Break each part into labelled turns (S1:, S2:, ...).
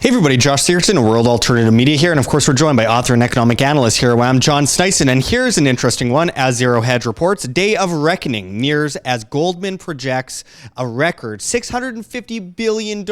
S1: Hey everybody, Josh Sigurdson, World Alternative Media here, and of course we're joined by author and economic analyst here. I'm John Sneisen, and here's an interesting one. As Zero Hedge reports, day of reckoning nears as Goldman projects a record $650 billion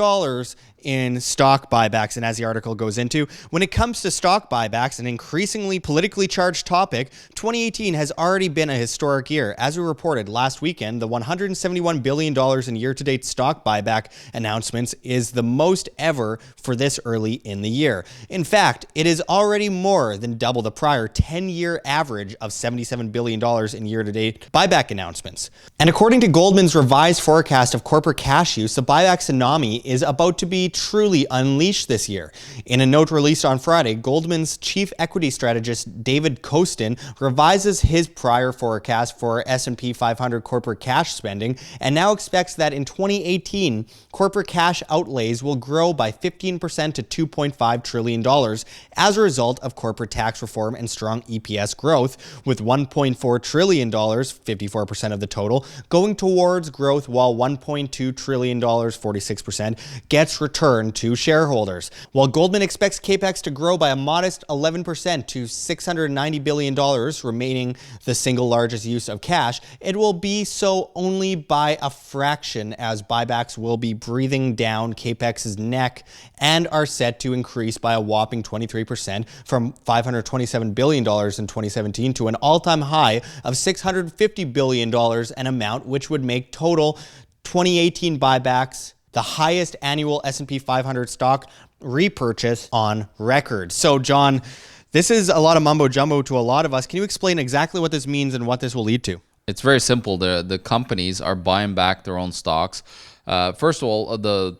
S1: in stock buybacks. And as the article goes into, when it comes to stock buybacks, an increasingly politically charged topic, 2018 has already been a historic year. As we reported last weekend, the $171 billion in year-to-date stock buyback announcements is the most ever for this early in the year. In fact, it is already more than double the prior 10-year average of $77 billion in year-to-date buyback announcements. And according to Goldman's revised forecast of corporate cash use, the buyback tsunami is about to be truly unleashed this year. In a note released on Friday, Goldman's chief equity strategist David Kostin revises his prior forecast for S&P 500 corporate cash spending and now expects that in 2018, corporate cash outlays will grow by 15% to $2.5 trillion as a result of corporate tax reform and strong EPS growth, with $1.4 trillion, 54% of the total, going towards growth, while $1.2 trillion, 46%, gets returned to shareholders. While Goldman expects capex to grow by a modest 11% to $690 billion, remaining the single largest use of cash, it will be so only by a fraction, as buybacks will be breathing down capex's neck and are set to increase by a whopping 23% from $527 billion in 2017 to an all-time high of $650 billion, an amount which would make total 2018 buybacks the highest annual S&P 500 stock repurchase on record. So, John, this is a lot of mumbo jumbo to a lot of us. Can you explain exactly what this means and what this will lead to?
S2: It's very simple. The companies are buying back their own stocks. First of all,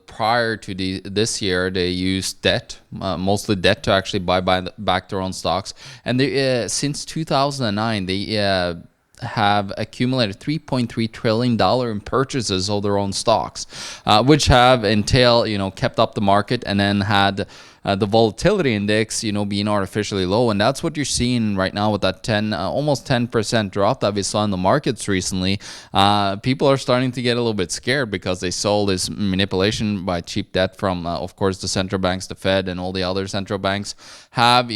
S2: prior to this year, they used debt, mostly debt, to actually buy back their own stocks. And they, since 2009, they have accumulated $3.3 trillion in purchases of their own stocks, which have kept up the market and then had the volatility index, being artificially low. And that's what you're seeing right now with that almost 10% drop that we saw in the markets recently. People are starting to get a little bit scared because they saw this manipulation by cheap debt from, of course, the central banks, the Fed, and all the other central banks have,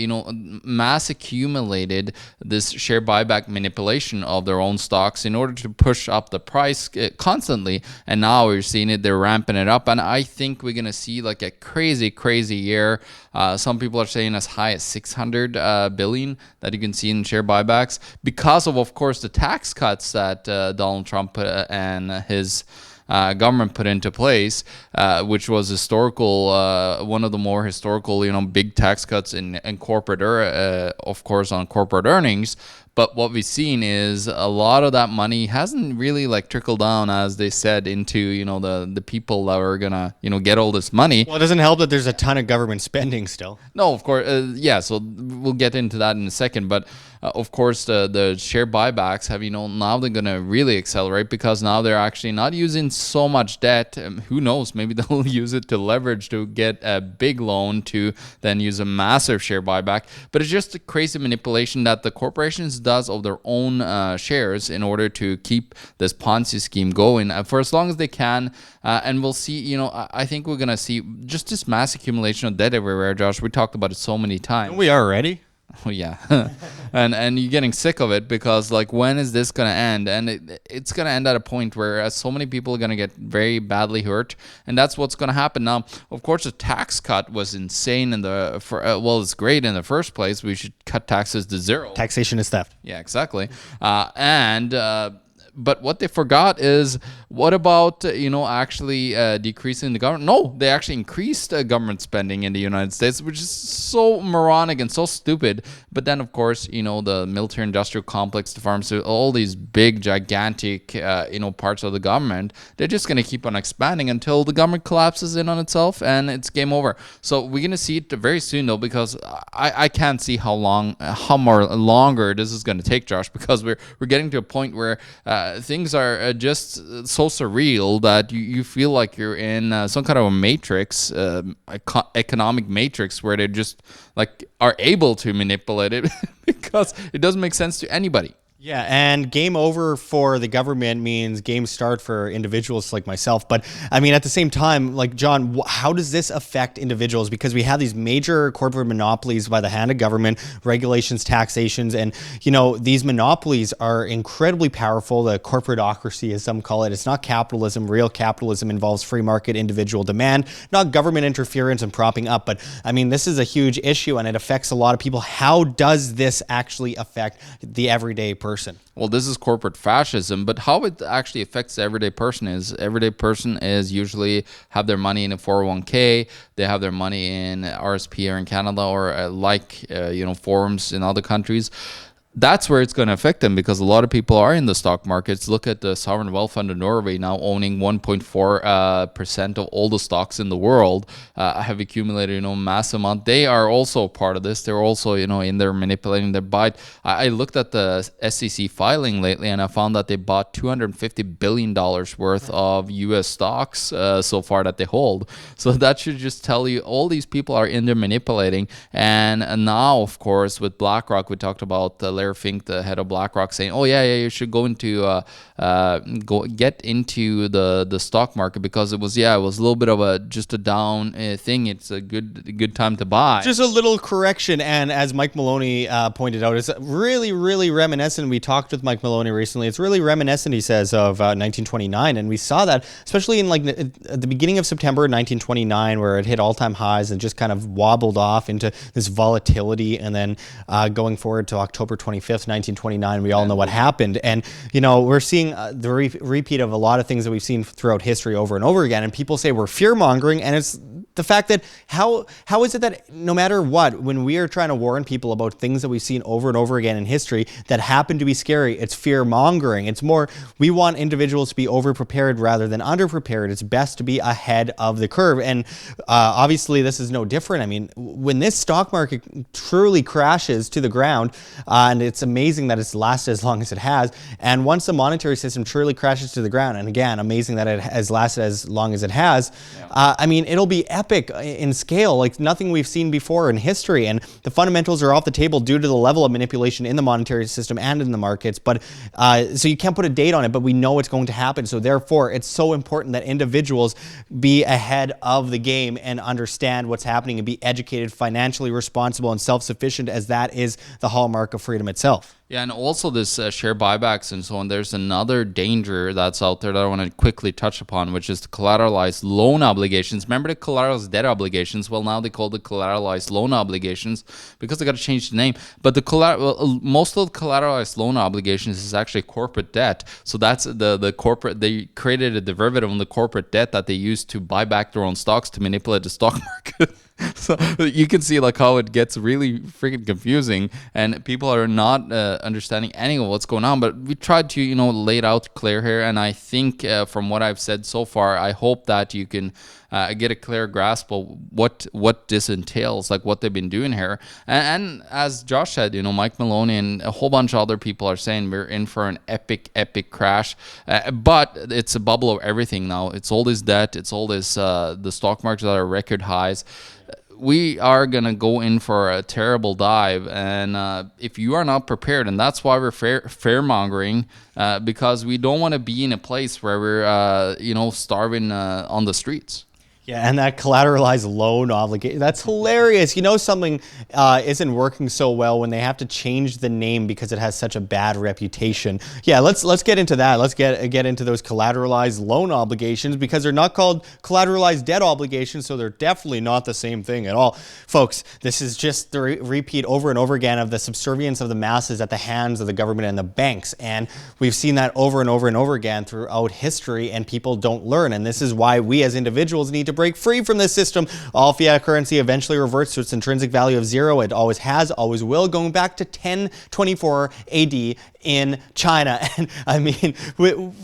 S2: mass accumulated this share buyback manipulation of their own stocks in order to push up the price constantly. And now we're seeing it, they're ramping it up. And I think we're going to see like a crazy, crazy year. Some people are saying as high as 600 billion that you can see in share buybacks because of course, the tax cuts that Donald Trump and his government put into place, which was one of the more historical, big tax cuts in corporate, of course, on corporate earnings. But what we've seen is a lot of that money hasn't really trickled down, as they said, into the people that are gonna get all this money.
S1: Well, it doesn't help that there's a ton of government spending still.
S2: No, of course, yeah. So we'll get into that in a second. But of course, the share buybacks have now they're gonna really accelerate because now they're actually not using so much debt. Who knows? Maybe they'll use it to leverage to get a big loan to then use a massive share buyback. But it's just a crazy manipulation that the corporations does of their own shares in order to keep this Ponzi scheme going for as long as they can. And we'll see, I think we're going to see just this mass accumulation of debt everywhere, Josh. We talked about it so many times.
S1: We are already.
S2: Oh, yeah. and you're getting sick of it because when is this going to end? And it's going to end at a point where so many people are going to get very badly hurt. And that's what's going to happen. Now, of course, the tax cut was insane it's great in the first place. We should cut taxes to zero.
S1: Taxation is theft.
S2: Yeah, exactly. But what they forgot is, what about, actually decreasing the government? No, they actually increased government spending in the United States, which is so moronic and so stupid. But then, of course, the military industrial complex, the pharmaceutical, all these big, gigantic, parts of the government, they're just going to keep on expanding until the government collapses in on itself and it's game over. So we're going to see it very soon, though, because I can't see how longer this is going to take, Josh, because we're getting to a point where things are just so surreal that you feel like you're in some kind of a matrix, economic matrix, where they just are able to manipulate it because it doesn't make sense to anybody.
S1: Yeah, and game over for the government means game start for individuals like myself. But I mean, at the same time, like John, how does this affect individuals? Because we have these major corporate monopolies by the hand of government, regulations, taxations, and these monopolies are incredibly powerful. The corporatocracy, as some call it, it's not capitalism. Real capitalism involves free market, individual demand, not government interference and propping up. But I mean, this is a huge issue, and it affects a lot of people. How does this actually affect the everyday person?
S2: Well, this is corporate fascism, but how it actually affects the everyday person is usually have their money in a 401k, they have their money in RSP here in Canada or forums in other countries. That's where it's going to affect them, because a lot of people are in the stock markets. Look at the sovereign wealth fund of Norway now owning 1.4% of all the stocks in the world, have accumulated massive amount. They are also part of this. They're also in there manipulating their buy. I looked at the SEC filing lately, and I found that they bought $250 billion worth of U.S. stocks so far that they hold. So that should just tell you all these people are in there manipulating. And now, of course, with BlackRock, we talked about Larry Fink, the head of BlackRock, saying, "Oh yeah, you should go into get into the stock market because it was a little bit of just a down thing. It's a good time to buy."
S1: Just a little correction, and as Mike Maloney pointed out, it's really, really reminiscent. We talked with Mike Maloney recently. It's really reminiscent, he says, of 1929, and we saw that especially in at the beginning of September 1929, where it hit all-time highs and just kind of wobbled off into this volatility, and then going forward to October 25th, 1929, we all know what happened. And, we're seeing the repeat of a lot of things that we've seen throughout history over and over again. And people say we're fear-mongering, and it's the fact that how is it that no matter what, when we are trying to warn people about things that we've seen over and over again in history that happen to be scary, it's fear-mongering. It's more, we want individuals to be over-prepared rather than under-prepared. It's best to be ahead of the curve. And obviously, this is no different. I mean, when this stock market truly crashes to the ground, and it's amazing that it's lasted as long as it has. And once the monetary system truly crashes to the ground, and again, amazing that it has lasted as long as it has, I mean, it'll be epic in scale, like nothing we've seen before in history. And the fundamentals are off the table due to the level of manipulation in the monetary system and in the markets. But so you can't put a date on it, but we know it's going to happen. So therefore, it's so important that individuals be ahead of the game and understand what's happening and be educated, financially responsible, and self-sufficient, as that is the hallmark of freedom itself.
S2: Yeah, and also this share buybacks and so on. There's another danger that's out there that I want to quickly touch upon, which is the collateralized loan obligations. Remember the collateralized debt obligations? Well, now they call the collateralized loan obligations because they got to change the name. But most of the collateralized loan obligations is actually corporate debt. So that's the corporate. They created a derivative on the corporate debt that they used to buy back their own stocks to manipulate the stock market. So you can see how it gets really freaking confusing, and people are not understanding any of what's going on. But we tried to lay it out clear here, and I think from what I've said so far, I hope that you can get a clear grasp of what this entails, like what they've been doing here. And as Josh said, Mike Maloney and a whole bunch of other people are saying we're in for an epic crash. But it's a bubble of everything now. It's all this debt. It's all this the stock markets that are record highs. We are going to go in for a terrible dive, and if you are not prepared, and that's why we're fear-mongering, because we don't want to be in a place where we're, starving on the streets.
S1: Yeah, and that collateralized loan obligation, that's hilarious. Something isn't working so well when they have to change the name because it has such a bad reputation. Yeah, let's get into that. Let's get into those collateralized loan obligations, because they're not called collateralized debt obligations, so they're definitely not the same thing at all. Folks, this is just the repeat over and over again of the subservience of the masses at the hands of the government and the banks. And we've seen that over and over and over again throughout history, and people don't learn. And this is why we as individuals need to break free from this system. All fiat currency eventually reverts to its intrinsic value of zero. It always has, always will, going back to 1024 AD in China. And I mean,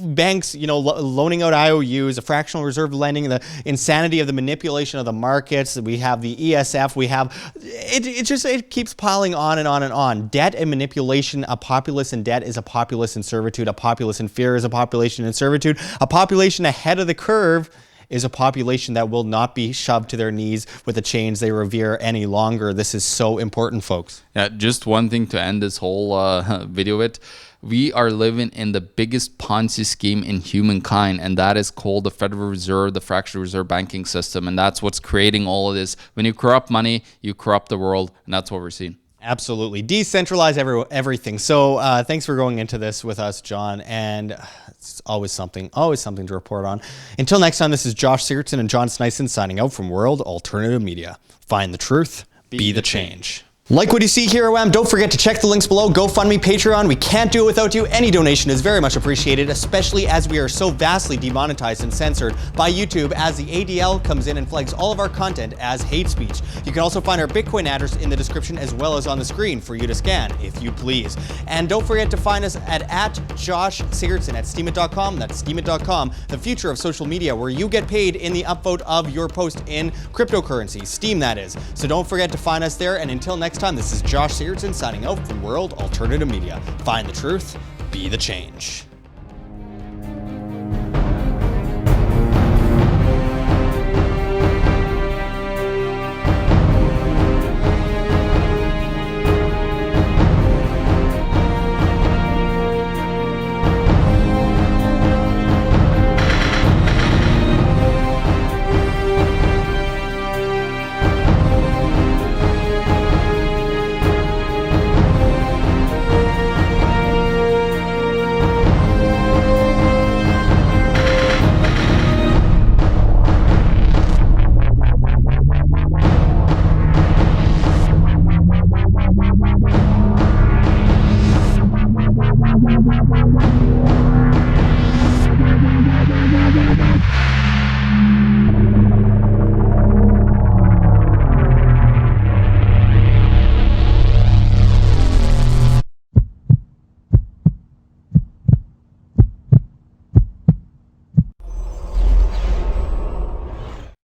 S1: banks, loaning out IOUs, a fractional reserve lending, the insanity of the manipulation of the markets. We have the ESF. We have it keeps piling on and on and on. Debt and manipulation. A populace in debt is a populace in servitude. A populace in fear is a population in servitude. A population ahead of the curve is a population that will not be shoved to their knees with the chains they revere any longer. This is so important, folks.
S2: Yeah, just one thing to end this whole video with. We are living in the biggest Ponzi scheme in humankind, and that is called the Federal Reserve, the fractional reserve banking system. And that's what's creating all of this. When you corrupt money, you corrupt the world, and that's what we're seeing.
S1: Absolutely. Decentralize everything. So thanks for going into this with us, John. And it's always something to report on. Until next time, this is Josh Sigurdson and John Sneisen signing out from World Alternative Media. Find the truth, be the change. Like what you see here at WAM, don't forget to check the links below. GoFundMe, Patreon. We can't do it without you. Any donation is very much appreciated, especially as we are so vastly demonetized and censored by YouTube as the ADL comes in and flags all of our content as hate speech. You can also find our Bitcoin address in the description as well as on the screen for you to scan, if you please. And don't forget to find us at Josh Sigurdson at steemit.com. That's steemit.com, the future of social media, where you get paid in the upvote of your post in cryptocurrency, Steem that is. So don't forget to find us there. And until next time, this is Josh Sigurdson signing out from World Alternative Media. Find the truth, be the change.